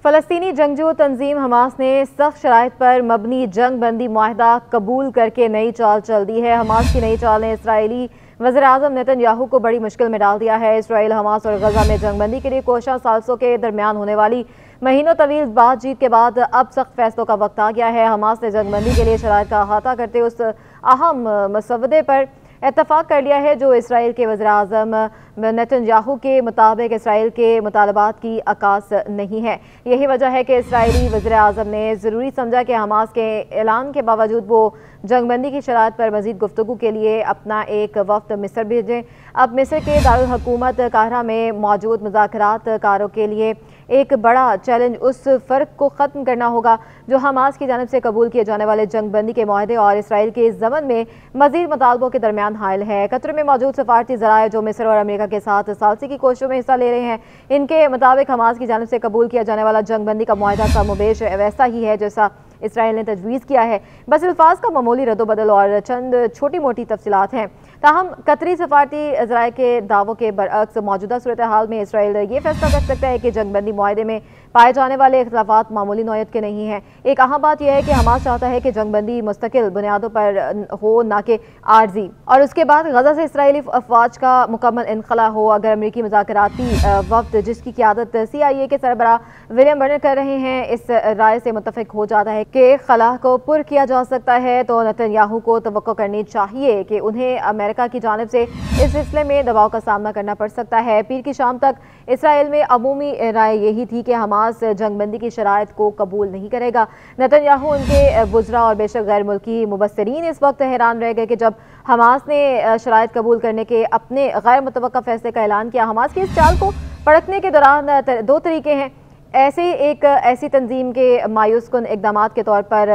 فلسطینی جنگجو تنظیم حماس نے سخت شرائط پر مبنی جنگ بندی معاہدہ قبول کر کے نئی چال چل دی ہے۔ حماس کی نئی چال نے اسرائیلی وزیر اعظم نیتن یاہو کو بڑی مشکل میں ڈال دیا ہے۔ اسرائیل، حماس اور غزہ میں جنگ بندی کے لیے کوشاں سالسوں کے درمیان ہونے والی مہینوں طویل بات چیت کے بعد اب سخت فیصلوں کا وقت آ گیا ہے۔ حماس نے جنگ بندی کے لیے شرائط کا احاطہ کرتے اس اہم مسودے پر اتفاق کر لیا ہے جو اسرائیل کے وزیر اعظم نیتن یاہو کے مطابق اسرائیل کے مطالبات کی عکاس نہیں ہے۔ یہی وجہ ہے کہ اسرائیلی وزیر اعظم نے ضروری سمجھا کہ حماس کے اعلان کے باوجود وہ جنگ بندی کی شرائط پر مزید گفتگو کے لیے اپنا ایک وفد مصر بھیجیں۔ اب مصر کے دارالحکومت قاہرہ میں موجود مذاکرات کاروں کے لیے ایک بڑا چیلنج اس فرق کو ختم کرنا ہوگا جو حماس کی جانب سے قبول کیے جانے والے جنگ بندی کے معاہدے اور اسرائیل کے ضمن میں مزید مطالبوں کے درمیان حائل ہے۔ قطر میں موجود سفارتی ذرائع جو مصر اور امریکہ کے ساتھ ثالثی کی کوششوں میں حصہ لے رہے ہیں، ان کے مطابق حماس کی جانب سے قبول کیا جانے والا جنگ بندی کا معاہدہ کم و بیش ویسا ہی ہے جیسا اسرائیل نے تجویز کیا ہے، بس الفاظ کا معمولی رد و بدل اور چند چھوٹی موٹی تفصیلات ہیں۔ تاہم قطری سفارتی ذرائع کے دعووں کے برعکس موجودہ صورتحال میں اسرائیل یہ فیصلہ کر سکتا ہے کہ جنگ بندی معاہدے میں پائے جانے والے اختلافات معمولی نوعیت کے نہیں ہیں۔ ایک اہم بات یہ ہے کہ حماس چاہتا ہے کہ جنگ بندی مستقل بنیادوں پر ہو، نہ کہ عارضی، اور اس کے بعد غزہ سے اسرائیلی افواج کا مکمل انخلا ہو۔ اگر امریکی مذاکراتی وفد جس کی قیادت CIA کے سربراہ ولیم برنر کر رہے ہیں اس رائے سے متفق ہو جاتا ہے کہ خلا کو پر کیا جا سکتا ہے تو نیتن یاہو کو توقع کرنی چاہیے کہ انہیں امریکہ کی جانب سے اس سلسلے میں دباؤ کا سامنا کرنا پڑ سکتا ہے۔ پیر کی شام تک اسرائیل میں عمومی رائے یہی تھی کہ حماس جنگ بندی کی شرائط کو قبول نہیں کرے گا۔ نیتن یاہو، ان کے وزراء اور بیشک غیر ملکی مبصرین اس وقت حیران رہ گئے کہ جب حماس نے شرائط قبول کرنے کے اپنے غیر متوقع فیصلے کا اعلان کیا۔ حماس کی اس چال کو پرکھنے کے دوران دو طریقے ہیں۔ ایسی تنظیم کے مایوس کن اقدامات کے طور پر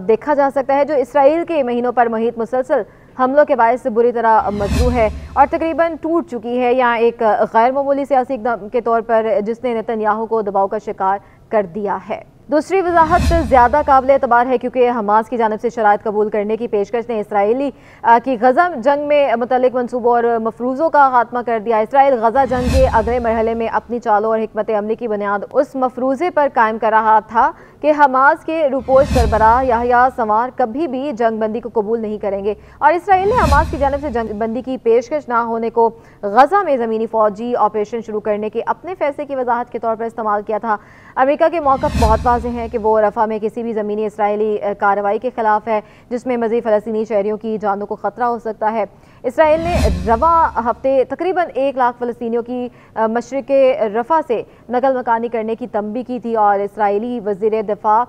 دیکھا جا سکتا ہے جو اسرائیل کے مہینوں پر محیط مسلسل حملوں کے باعث بری طرح مجروح ہے اور تقریباً ٹوٹ چکی ہے، یا ایک غیر معمولی سیاسی اقدام کے طور پر جس نے نیتن یاہو کو دباؤ کا شکار کر دیا ہے۔ دوسری وضاحت زیادہ قابل اعتبار ہے کیونکہ حماس کی جانب سے شرائط قبول کرنے کی پیشکش نے اسرائیلی کی غزہ جنگ میں متعلق منصوبوں اور مفروضوں کا خاتمہ کر دیا۔ اسرائیل غزہ جنگ کے اگلے مرحلے میں اپنی چالوں اور حکمت عملی کی بنیاد اس مفروضے پر قائم کر رہا تھا کہ حماس کے روپوش سربراہ یحییٰ سنوار کبھی بھی جنگ بندی کو قبول نہیں کریں گے، اور اسرائیل نے حماس کی جانب سے جنگ بندی کی پیشکش نہ ہونے کو غزہ میں زمینی فوجی آپریشن شروع کرنے کے اپنے فیصلے کی وضاحت کے طور پر استعمال کیا تھا۔ امریکہ کے موقف بہت واضح ہیں کہ وہ رفح میں کسی بھی زمینی اسرائیلی کارروائی کے خلاف ہے جس میں مزید فلسطینی شہریوں کی جانوں کو خطرہ ہو سکتا ہے۔ اسرائیل نے رواں ہفتے تقریباً 1 لاکھ فلسطینیوں کی مشرق رفح سے نقل مکانی کرنے کی تنبیہ کی تھی، اور اسرائیلی وزیر دفاع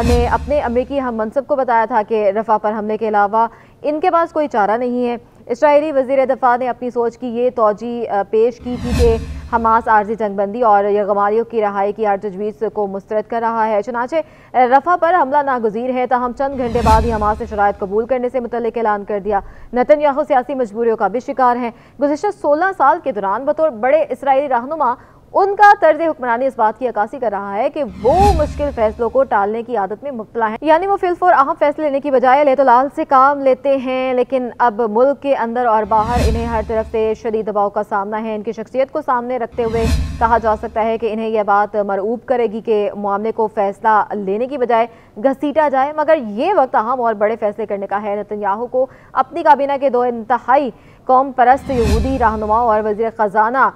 نے اپنے امریکی ہم منصب کو بتایا تھا کہ رفح پر حملے کے علاوہ ان کے پاس کوئی چارہ نہیں ہے۔ اسرائیلی وزیر دفاع نے اپنی سوچ کی یہ توجیہ پیش کی تھی کہ حماس عارضی جنگ بندی اور یرغمالیوں کی رہائی کی ہر تجویز کو مسترد کر رہا ہے، چنانچہ رفح پر حملہ ناگزیر ہے۔ تاہم چند گھنٹے بعد ہی حماس نے شرائط قبول کرنے سے متعلق اعلان کر دیا۔ نیتن یاہو سیاسی مجبوریوں کا بھی شکار ہیں۔ گزشتہ 16 سال کے دوران بطور بڑے اسرائیلی رہنما ان کا طرز حکمرانی اس بات کی عکاسی کر رہا ہے کہ وہ مشکل فیصلوں کو ٹالنے کی عادت میں مبتلا ہیں، یعنی وہ فی الفور اہم فیصلے لینے کی بجائے لے تو لال سے کام لیتے ہیں، لیکن اب ملک کے اندر اور باہر انہیں ہر طرف سے شدید دباؤ کا سامنا ہے۔ ان کی شخصیت کو سامنے رکھتے ہوئے کہا جا سکتا ہے کہ انہیں یہ بات مرعوب کرے گی کہ معاملے کو فیصلہ لینے کی بجائے گھسیٹا جائے، مگر یہ وقت اہم اور بڑے فیصلے کرنے کا ہے۔ نیتن یاہو کو اپنی کابینہ کے 2 انتہائی قوم پرست یہودی رہنماؤں اور وزیر خزانہ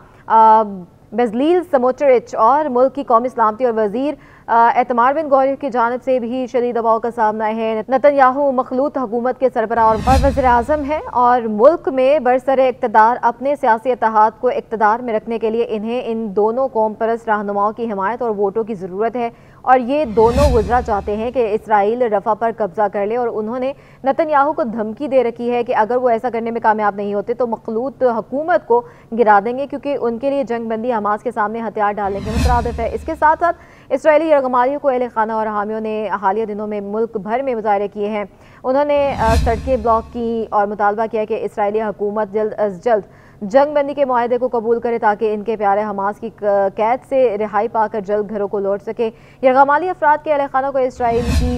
بیزلیل سموٹرچ اور ملک کی قومی سلامتی اور وزیر اعتمار بن غویر کی جانب سے بھی شدید دباؤ کا سامنا ہے۔ نیتن یاہو مخلوط حکومت کے سربراہ اور وزیر اعظم ہیں، اور ملک میں برسر اقتدار اپنے سیاسی اتحاد کو اقتدار میں رکھنے کے لیے انہیں ان دونوں قوم پرست رہنماؤں کی حمایت اور ووٹوں کی ضرورت ہے، اور یہ دونوں وزراء چاہتے ہیں کہ اسرائیل رفح پر قبضہ کر لے، اور انہوں نے نیتن یاہو کو دھمکی دے رکھی ہے کہ اگر وہ ایسا کرنے میں کامیاب نہیں ہوتے تو مخلوط حکومت کو گرا دیں گے، کیونکہ ان کے لیے جنگ بندی حماس کے سامنے ہتھیار ڈالنے کے مترادف ہے۔ اس کے ساتھ ساتھ اسرائیلی یرغمالیوں کو اہل خانہ اور حامیوں نے حالیہ دنوں میں ملک بھر میں مظاہرے کیے ہیں۔ انہوں نے سڑکیں بلاک کی اور مطالبہ کیا کہ اسرائیلی حکومت جلد از جلد جنگ بندی کے معاہدے کو قبول کرے تاکہ ان کے پیارے حماس کی قید سے رہائی پا کر جلد گھروں کو لوٹ سکے۔ یرغمالی افراد کے اہل خانہ کو اسرائیل کی